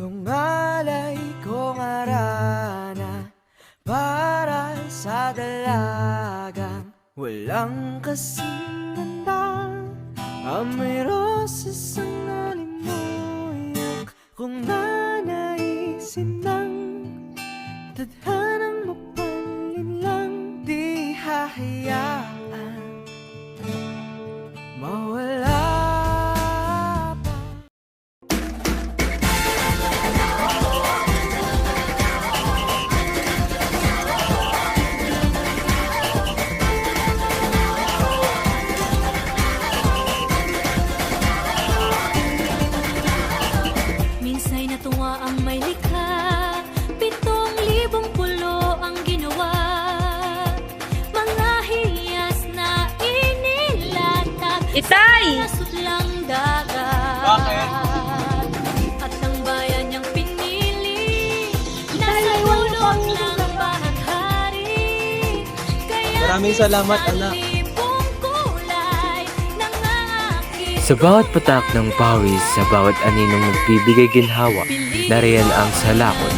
Nung alay kong arana para sa dalagang walang kasing ganda, amoy roses ang nalimuyak kung nanaisin ng tadhanang mapalin lang. Di hahayaan mawala pa. Minsa'y natuwa ang may likha, 7,000 pulo ang ginawa. Mga hiyas na inilatag Itay! sa sudlang dagat. Bakit? At ang bayan niyang pinili, nasa dulong ng bahaghari. Kaya Maraming salamat, minsan anak. libong kulay ng aking Sa bawat patak ng pawis, sa bawat aninong nagbibigay ginhawa, nariyan ang salakot.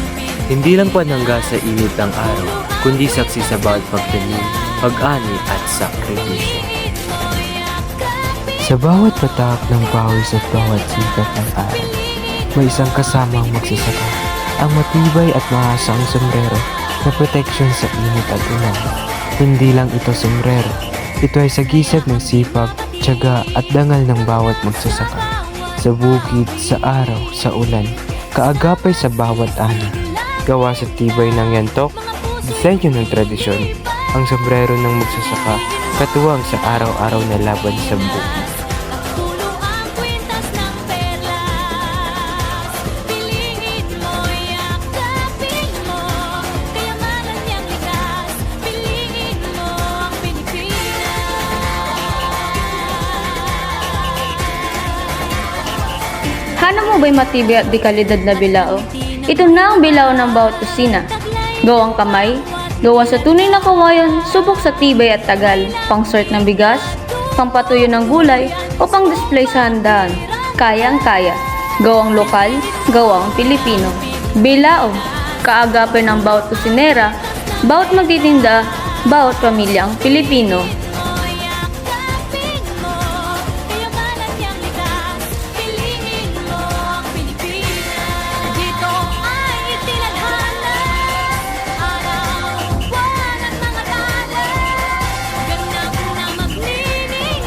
Hindi lang panangga sa init ng araw, kundi saksi sa bawat pagtanim, pag-ani at sakripisyo. Sa bawat patak ng pawis at bawat sikat ng araw, may isang kasamang magsasaka, ang matibay at mahasang sombrero na proteksyon sa init at ulan. Hindi lang ito sombrero, ito ay sagisag ng sipag, tiyaga at dangal ng bawat magsasaka. Sa bukid, sa araw, sa ulan, kaagapay sa bawat ani. Gawa sa tibay ng yantok, disenyo ng tradisyon, ang sombrero ng magsasaka, katuwang sa araw-araw na laban sa bukid. pulo ang kwintas ng perlas. Piliin mo, yakapin mo, kayamanan niyang likas. Piliin mo ang Pilipinas. Hanap mo ba'y matibay at di kalidad na bilao? Ito na ang bilao ng bawat kusina. Gawang kamay, gawa sa tunay na kawayan, subok sa tibay at tagal, pang-sort ng bigas, pang-patuyo ng gulay, o pang-display sa handaan. Kayang-kaya, gawang lokal, gawang Pilipino. Bilao, kaagapay ng bawat kusinera, bawat magtitinda, bawat pamilyang Pilipino. Yakapin mo, kayamanan niyang likas. Piliin mo ang Pilipinas. Dito ay itinadhana, araw-buwan at mga tala. Ganap na magniningning,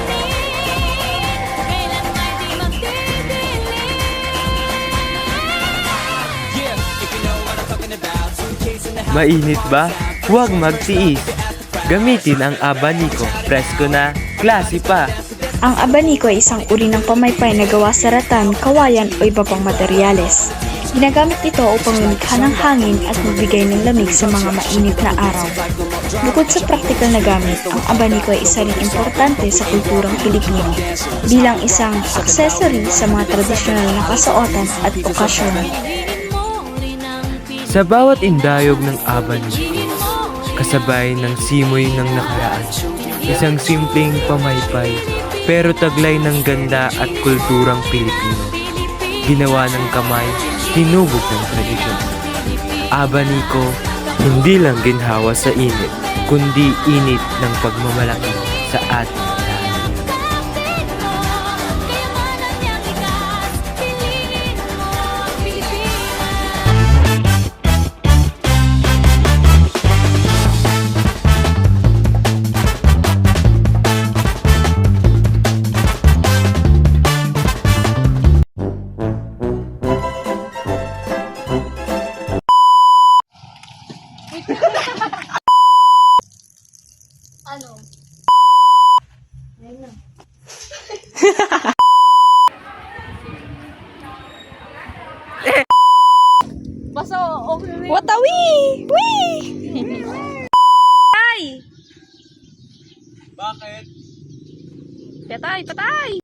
kailan may di magdidilim. Mainit ba? Huwag magtiis. Gamitin ang abaniko, presko na, klase pa. Ang abaniko ay isang uri ng pamaypay na gawa sa ratan, kawayan o iba pang materyales. Ginagamit ito upang lumikha ng hangin at magbigay ng lamig sa mga mainit na araw. Bukod sa praktikal na gamit, ang abaniko ay isa ring importante sa kulturang Pilipino bilang isang accessory sa mga tradisyonal na kasuotan at okasyon. Sa bawat indayog ng abaniko, kasabay ng simoy ng nakaraan, isang simpleng pamaypay, pero taglay ng ganda at kulturang Pilipino. Ginawa ng kamay, hinubog ng tradisyon. Abaniko, hindi lang ginhawa sa init, kundi init ng pagmamalaki sa ating lahat. Kayamanan niyang likas. Piliin mo ang Pilipinas. Ano? Basta okay. Watawi! Wee! Patay! Bakit? Patay! Patay!